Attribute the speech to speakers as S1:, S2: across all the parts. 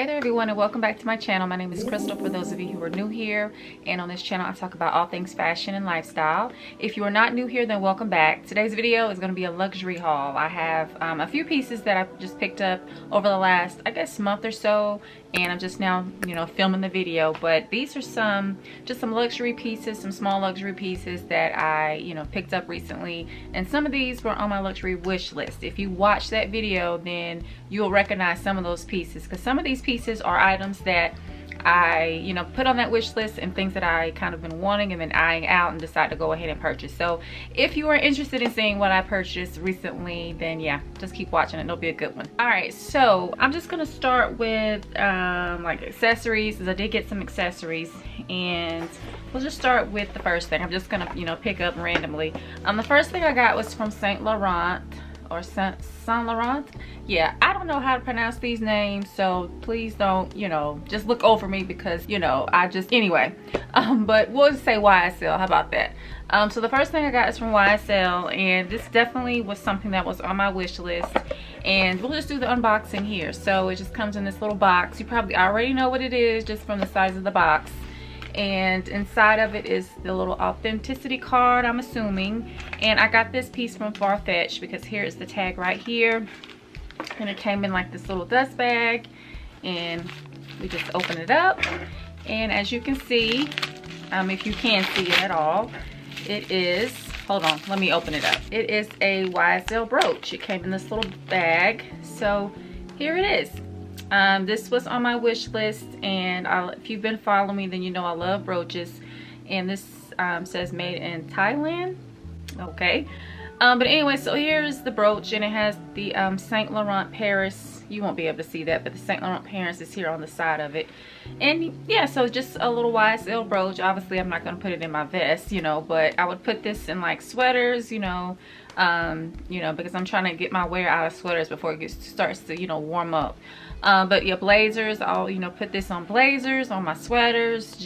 S1: Hey there everyone, and welcome back to my channel. My name is Crystal, for those of you who are new here, and on this channel I talk about all things fashion and lifestyle. If you are not new here, then welcome back. Today's video is going to be a luxury haul. I have a few pieces that I've just picked up over the last, I guess, month or so, and I'm just now, filming the video. But these are just some luxury pieces, some small luxury pieces that I, picked up recently, and some of these were on my luxury wish list. If you watch that video, then you'll recognize some of those pieces, because some of these pieces are items that I put on that wish list and things that I kind of been wanting and been eyeing out and decide to go ahead and purchase. So if you are interested in seeing what I purchased recently, then yeah, just keep watching it. It'll be a good one. All right, so I'm just gonna start with like accessories, because I did get some accessories, and we'll just start with the first thing. I'm just gonna pick up randomly. The first thing I got was from Saint Laurent, or Saint Laurent. Yeah, I don't know how to pronounce these names, so please don't just look over me, because anyway, but we'll just say YSL. How about that? So the first thing I got is from YSL, and this definitely was something that was on my wish list, and we'll just do the unboxing here. So it just comes in this little box. You probably already know what it is just from the size of the box, and inside of it is the little authenticity card, I'm assuming. And I got this piece from Farfetch, because here is the tag right here, and it came in like this little dust bag, and we just open it up, and as you can see, if you can see it at all, it is, hold on, let me open it up. It is a YSL brooch. It came in this little bag, so here it is. This was on my wish list, and if you've been following me, then you know I love brooches. And this says made in Thailand. Okay, but anyway, so here's the brooch, and it has the Saint Laurent Paris. You won't be able to see that, but the Saint Laurent Paris is here on the side of it. And yeah, so just a little YSL brooch. Obviously I'm not going to put it in my vest, but I would put this in like sweaters, because I'm trying to get my wear out of sweaters before it starts to warm up. But yeah, blazers, I'll put this on blazers, on my sweaters,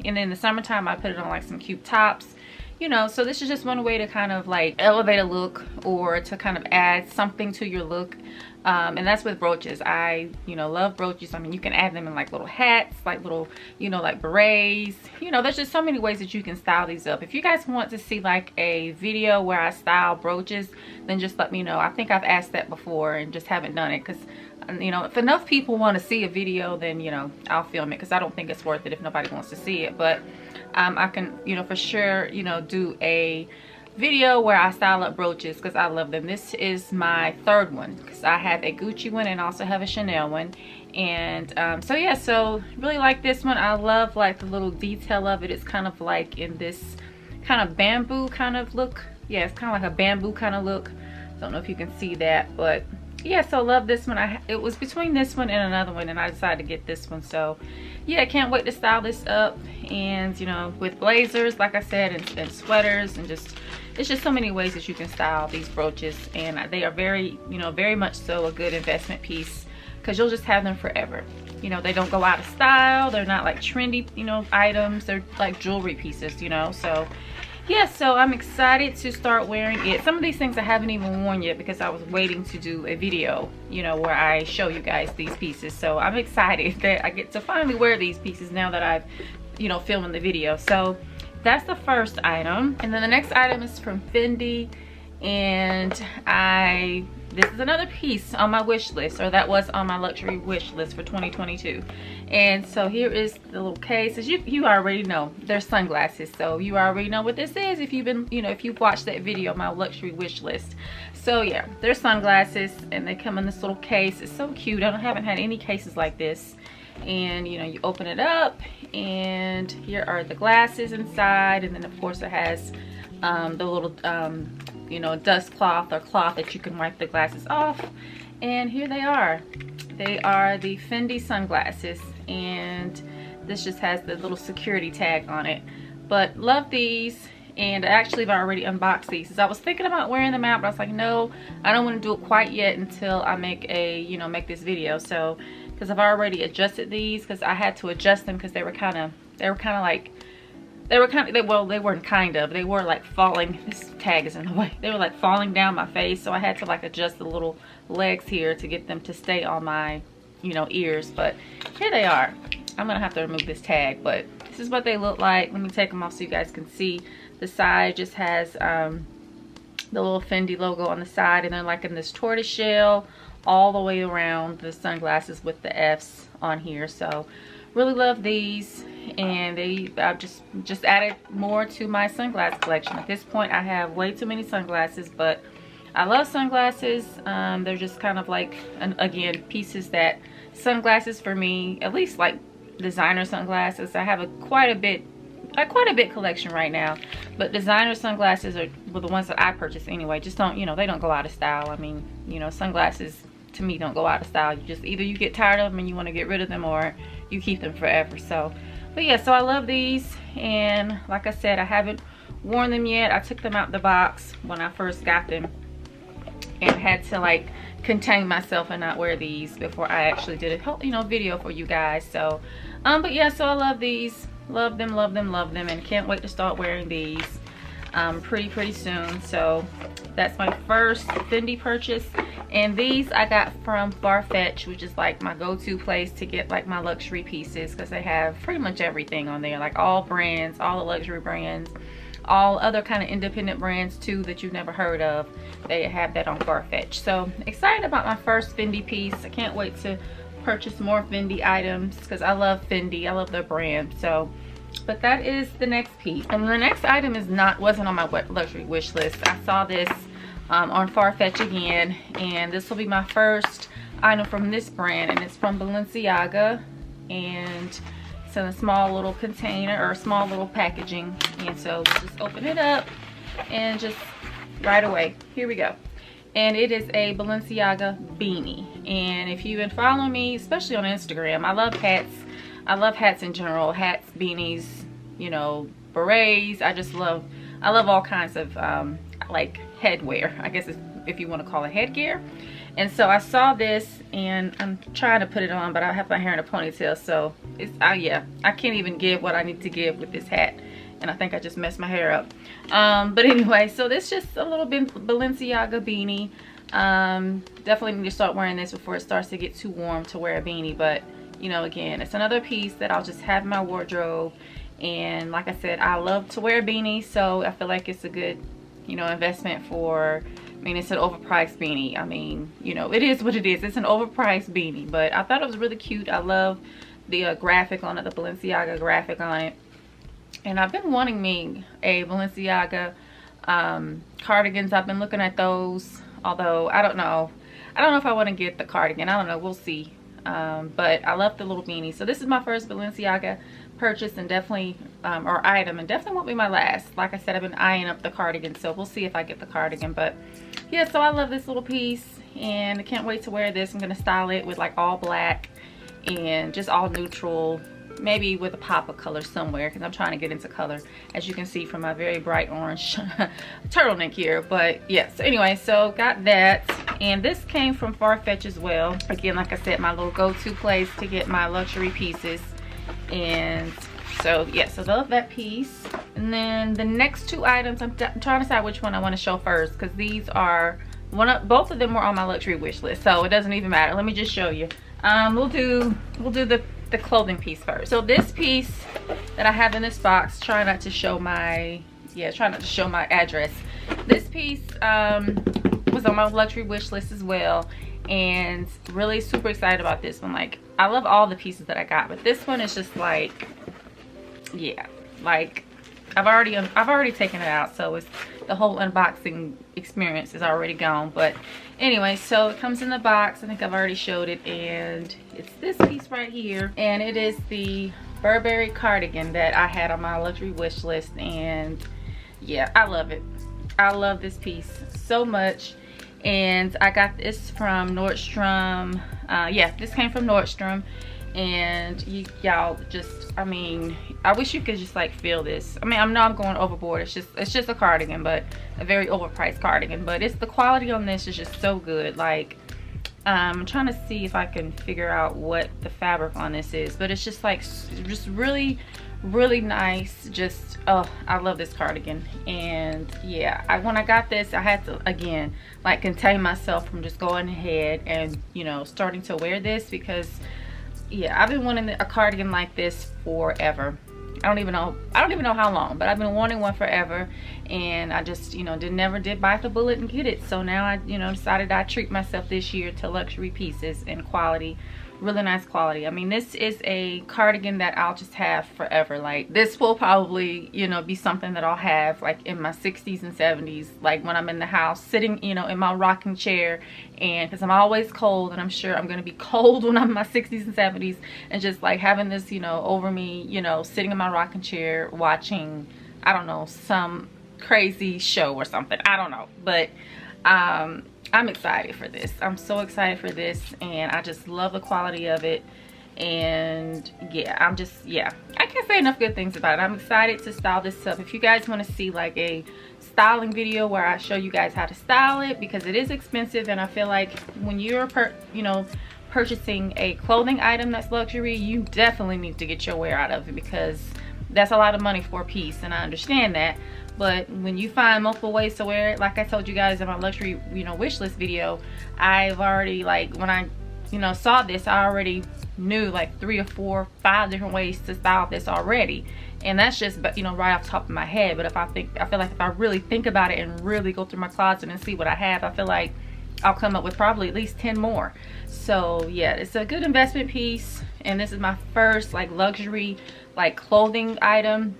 S1: and in the summertime I put it on like some cute tops, so this is just one way to kind of like elevate a look, or to kind of add something to your look. And that's with brooches. I love brooches. I mean, you can add them in like little hats, like little like berets. There's just so many ways that you can style these up. If you guys want to see like a video where I style brooches, then just let me know. I think I've asked that before and just haven't done it, because if enough people want to see a video, then I'll film it, because I don't think it's worth it if nobody wants to see it. But I can for sure do a video where I style up brooches, because I love them. This is my third one, because I have a Gucci one and also have a Chanel one. And so yeah, so really like this one. I love like the little detail of it. It's kind of like in this kind of bamboo kind of look. Yeah, it's kind of like a bamboo kind of look. Don't know if you can see that, but yeah, so love this one. It was between this one and another one, and I decided to get this one. So yeah, I can't wait to style this up. And with blazers, like I said, and sweaters, and it's just so many ways that you can style these brooches, and they are very very much so a good investment piece, because you'll just have them forever. They don't go out of style. They're not like trendy items. They're like jewelry pieces, so yeah, so I'm excited to start wearing it. Some of these things I haven't even worn yet, because I was waiting to do a video, where I show you guys these pieces. So I'm excited that I get to finally wear these pieces now that I've, filmed the video. So that's the first item. And then the next item is from FENDI, and this is another piece on my wish list, or that was on my luxury wish list for 2022. And so here is the little case. As you already know, they're sunglasses, so you already know what this is if you've been if you've watched that video, my luxury wish list. So yeah, they're sunglasses, and they come in this little case. It's so cute. I haven't had any cases like this. And you open it up, and here are the glasses inside, and then of course it has the little dust cloth or cloth that you can wipe the glasses off. And here they are. They are the FENDI sunglasses, and this just has the little security tag on it. But love these, and I actually have already unboxed these, because I was thinking about wearing them out, but I was like, no, I don't want to do it quite yet until I make a make this video. So because I've already adjusted these, because I had to adjust them, because they were kind of like they were like falling. This tag is in the way. They were like falling down my face, so I had to like adjust the little legs here to get them to stay on my you know, ears, but here they are. I'm gonna have to remove this tag, but this is what they look like. Let me take them off so you guys can see. The side just has the little Fendi logo on the side, and they're like in this tortoise shell all the way around the sunglasses with the F's on here. So really love these, and I've just added more to my sunglass collection. At this point I have way too many sunglasses, but I love sunglasses. They're just kind of like, again, pieces that sunglasses for me, at least like designer sunglasses. I have quite a bit collection right now, but designer sunglasses are the ones that I purchase anyway. Just don't, you know, they don't go out of style. I mean, you know, sunglasses to me don't go out of style. You just either you get tired of them and you want to get rid of them, or you keep them forever. So, but yeah, so I love these, and like I said, I haven't worn them yet. I took them out the box when I first got them and had to like contain myself and not wear these before I actually did a whole, you know, video for you guys. So but yeah, so I love these, love them, and can't wait to start wearing these pretty soon. So that's my first Fendi purchase, and these I got from Farfetch, which is like my go-to place to get like my luxury pieces, because they have pretty much everything on there, like all brands, all the luxury brands, all other kind of independent brands too that you've never heard of. They have that on Farfetch. So excited about my first Fendi piece. I can't wait to purchase more Fendi items because I love Fendi. I love their brand. So, but that is the next piece. And the next item wasn't on my luxury wish list. I saw this on Farfetch again, and this will be my first item from this brand, and it's from Balenciaga, and it's in a small little container, or small little packaging. And so just open it up, and just right away, here we go. And it is a Balenciaga beanie. And if you've been following me, especially on Instagram, I love hats. I love hats in general, hats, beanies, you know, berets. I love all kinds of like headwear, I guess, if you want to call it headgear. And so I saw this, and I'm trying to put it on, but I have my hair in a ponytail, so it's yeah, I can't even give what I need to give with this hat, and I think I just messed my hair up. But anyway, so this just a little bit Balenciaga beanie. Definitely need to start wearing this before it starts to get too warm to wear a beanie. But you know, again, it's another piece that I'll just have in my wardrobe, and like I said, I love to wear beanies, so I feel like it's a good, you know, investment for, I mean, it's an overpriced beanie. I mean, you know, it is what it is. It's an overpriced beanie, but I thought it was really cute. I love the graphic on it, the Balenciaga graphic on it. And I've been wanting me a Balenciaga cardigans. I've been looking at those, although I don't know if I want to get the cardigan. I don't know, we'll see. But I love the little beanie. So this is my first Balenciaga purchase, and definitely or item, and definitely won't be my last. Like I said, I've been eyeing up the cardigan, so we'll see if I get the cardigan. But yeah, so I love this little piece, and I can't wait to wear this. I'm gonna style it with like all black and just all neutral, maybe with a pop of color somewhere, because I'm trying to get into color, as you can see from my very bright orange turtleneck here. But yeah, so anyway, so got that, and this came from Farfetch as well. Again, like I said, my little go-to place to get my luxury pieces. And so yeah, so love that piece. And then the next two items, I'm trying to decide which one I want to show first, because these are both of them were on my luxury wish list, so it doesn't even matter. Let me just show you. We'll do the clothing piece first. So this piece that I have in this box, try not to show my address. This piece was on my luxury wish list as well, and really super excited about this one. Like, I love all the pieces that I got, but this one is just like, yeah, like I've already taken it out, so it's the whole unboxing experience is already gone. But anyway, so it comes in the box. I think I've already showed it, and it's this piece right here, and it is the Burberry cardigan that I had on my luxury wish list. And yeah, I love it. I love this piece so much. And I got this from Nordstrom. Yeah, this came from Nordstrom. And y'all just, I mean, I wish you could just like feel this. I mean, I know I'm going overboard. It's just a cardigan, but a very overpriced cardigan. But it's, the quality on this is just so good. Like, I'm trying to see if I can figure out what the fabric on this is, but it's just like, just really, really nice. Just, oh, I love this cardigan. And yeah, when I got this, I had to, again, like contain myself from just going ahead and, you know, starting to wear this, because yeah, I've been wanting a cardigan like this forever. I don't even know how long, but I've been wanting one forever, and I just, you know, never did bite the bullet and get it. So now I, you know, decided I'd treat myself this year to luxury pieces and quality, really nice quality. I mean, this is a cardigan that I'll just have forever. Like, this will probably, you know, be something that I'll have like in my 60s and 70s, like when I'm in the house sitting, you know, in my rocking chair, and because I'm always cold, and I'm sure I'm going to be cold when I'm in my 60s and 70s, and just like having this, you know, over me, you know, sitting in my rocking chair watching, I don't know, some crazy show or something, I don't know. But I'm excited for this. I'm so excited for this, and I just love the quality of it. And yeah, I can't say enough good things about it. I'm excited to style this up. If you guys want to see like a styling video where I show you guys how to style it, because it is expensive, and I feel like when you're purchasing a clothing item that's luxury, you definitely need to get your wear out of it, because that's a lot of money for a piece, and I understand that. But when you find multiple ways to wear it, like I told you guys in my luxury, you know, wish list video, I've already, like, when I, you know, saw this, I already knew like 3 or 4 or 5 different ways to style this already. And that's just, you know, right off the top of my head. But if I feel like if I really think about it and really go through my closet and see what I have, I feel like I'll come up with probably at least 10 more. So yeah, it's a good investment piece, and this is my first like luxury like clothing item.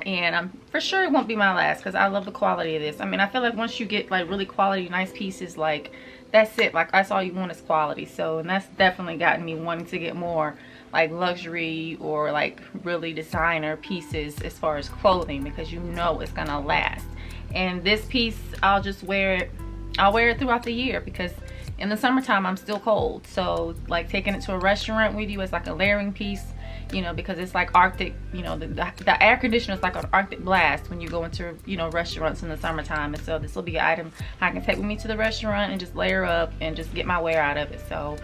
S1: And I'm for sure it won't be my last, because I love the quality of this. I mean, I feel like once you get like really quality nice pieces, like that's it, like that's all you want is quality. So, and that's definitely gotten me wanting to get more like luxury or like really designer pieces as far as clothing, because you know it's gonna last. And this piece, I'll just wear it, I'll wear it throughout the year, because in the summertime I'm still cold. So like taking it to a restaurant with you is like a layering piece, you know, because it's like Arctic, you know, the air conditioner is like an Arctic blast when you go into, you know, restaurants in the summertime. And so this will be an item I can take with me to the restaurant and just layer up and just get my wear out of it. So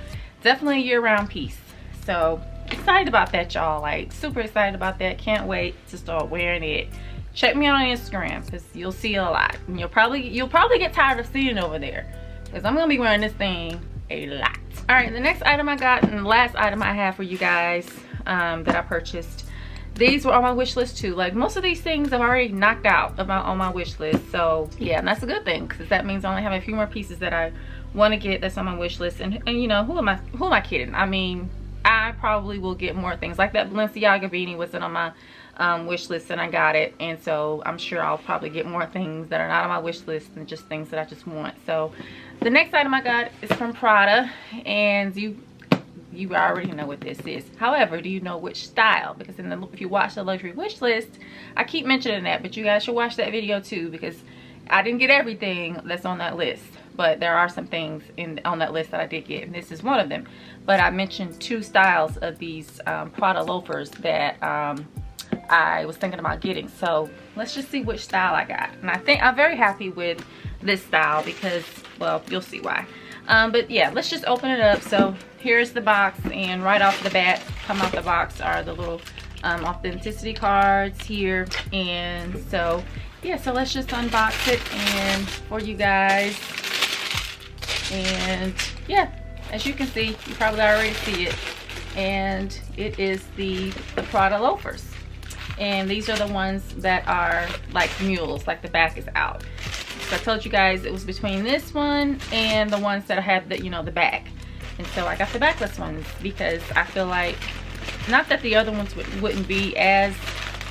S1: definitely a year-round piece. So excited about that, y'all. Like super excited about that. Can't wait to start wearing it. Check me out on Instagram, because you'll see a lot, and you'll probably get tired of seeing it over there, because I'm gonna be wearing this thing a lot. All right, the next item I got, and the last item I have for you guys that I purchased, these were on my wish list too. Like most of these things I've already knocked out on my wish list. So yeah, and that's a good thing, because that means I only have a few more pieces that I want to get that's on my wish list. And you know, who am I kidding? I mean, I probably will get more things. Like that Balenciaga beanie wasn't on my wish list, and I got it, and so I'm sure I'll probably get more things that are not on my wish list than just things that I just want. So the next item I got is from Prada, and you already know what this is. However, do you know which style? Because if you watch the luxury wish list, I keep mentioning that, but you guys should watch that video too, because I didn't get everything that's on that list, but there are some things on that list that I did get, and this is one of them. But I mentioned 2 styles of these Prada loafers that I was thinking about getting. So let's just see which style I got. And I think I'm very happy with this style, because, well, you'll see why. But yeah, let's just open it up. So here's the box, and right off the bat, come out the box are the little authenticity cards here. And so yeah, so let's just unbox it and for you guys. And yeah, as you can see, you probably already see it, and it is the Prada loafers. And these are the ones that are like mules, like the back is out. So I told you guys it was between this one and the ones that had the, you know, the back. And so I got the backless ones, because I feel like, not that the other ones wouldn't be as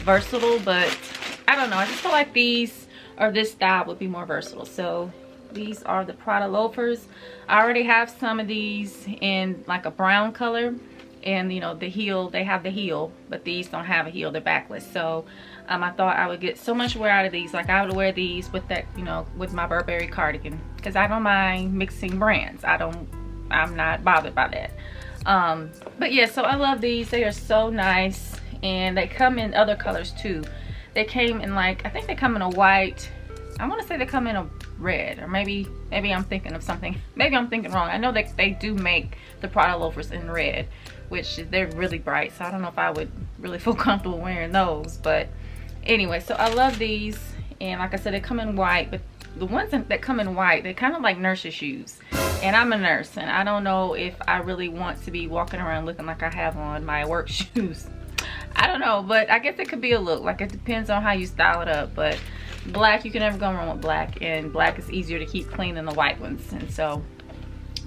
S1: versatile, but I don't know, I just feel like these or this style would be more versatile. So these are the Prada loafers. I already have some of these in like a brown color, and you know, the heel, they have the heel, but these don't have a heel, they're backless. So I thought I would get so much wear out of these. Like I would wear these with that, you know, with my Burberry cardigan, because I don't mind mixing brands. I'm not bothered by that. But yeah, so I love these. They are so nice, and they come in other colors too. They came in like, I think they come in a white, I want to say they come in a red, or maybe I'm thinking of something. Maybe I'm thinking wrong. I know that they do make the Prada loafers in red, which they're really bright, so I don't know if I would really feel comfortable wearing those. But anyway, so I love these, and like I said, they come in white. But the ones that come in white, they're kind of like nurse's shoes, and I'm a nurse, and I don't know if I really want to be walking around looking like I have on my work shoes. I don't know, but I guess it could be a look. Like, it depends on how you style it up. But black, you can never go wrong with black, and black is easier to keep clean than the white ones. And so,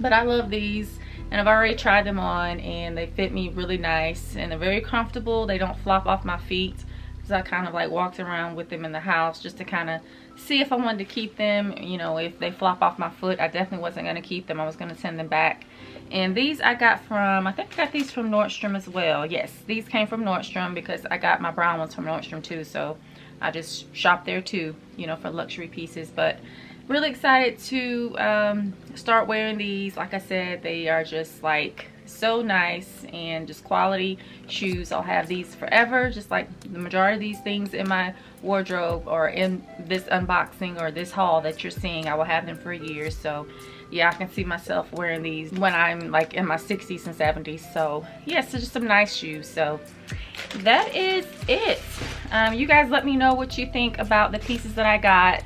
S1: but I love these, and I've already tried them on, and they fit me really nice, and they're very comfortable. They don't flop off my feet, because I kind of like walked around with them in the house just to kind of see if I wanted to keep them. You know, if they flop off my foot, I definitely wasn't going to keep them. I was going to send them back. And these I got from, I think I got these from Nordstrom as well. Yes, these came from Nordstrom, because I got my brown ones from Nordstrom too. So I just shopped there too, you know, for luxury pieces. But really excited to start wearing these. Like I said, they are just like so nice, and just quality shoes. I'll have these forever, just like the majority of these things in my wardrobe, or in this unboxing or this haul that you're seeing. I will have them for years. So yeah, I can see myself wearing these when I'm like in my 60s and 70s. So yeah, so just some nice shoes. So that is it. You guys let me know what you think about the pieces that I got.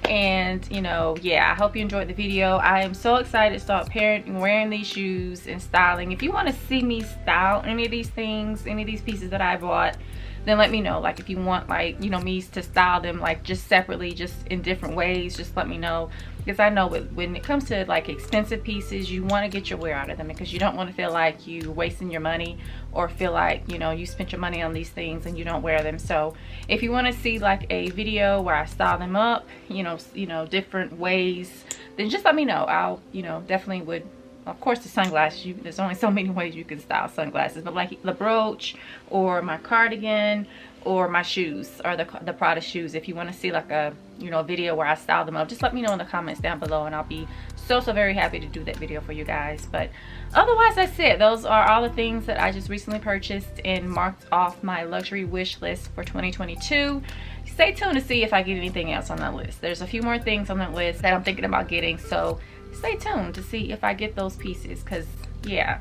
S1: And you know, yeah, I hope you enjoyed the video. I am so excited to start wearing these shoes and styling. If you want to see me style any of these things, any of these pieces that I bought, then let me know. Like, if you want, like, you know, me to style them like just separately, just in different ways, just let me know. Because I know when it comes to like expensive pieces, you want to get your wear out of them, because you don't want to feel like you wasting your money, or feel like, you know, you spent your money on these things and you don't wear them. So if you want to see like a video where I style them up, you know, different ways, then just let me know. I'll, you know, definitely would. Of course, the sunglasses, there's only so many ways you can style sunglasses, but like the brooch, or my cardigan, or my shoes, or the Prada shoes. If you want to see like a, you know, video where I style them up, just let me know in the comments down below, and I'll be so very happy to do that video for you guys. But otherwise, that's it. Those are all the things that I just recently purchased and marked off my luxury wish list for 2022. Stay tuned to see if I get anything else on that list. There's a few more things on that list that I'm thinking about getting, so stay tuned to see if I get those pieces, because yeah,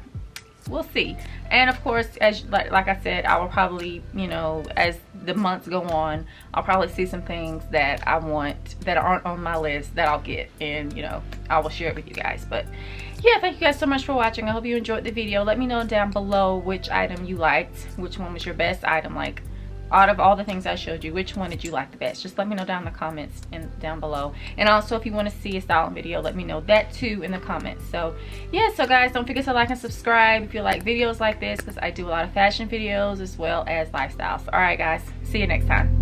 S1: we'll see. And of course, as like I said, I will probably, you know, as the months go on, I'll probably see some things that I want that aren't on my list that I'll get, and you know, I will share it with you guys. But yeah, thank you guys so much for watching. I hope you enjoyed the video. Let me know down below which item you liked, which one was your best item. Like, out of all the things I showed you, which one did you like the best? Just let me know down in the comments and down below. And also, if you want to see a styling video, let me know that too in the comments. So yeah, so guys, don't forget to like and subscribe if you like videos like this, because I do a lot of fashion videos as well as lifestyles. All right guys, see you next time.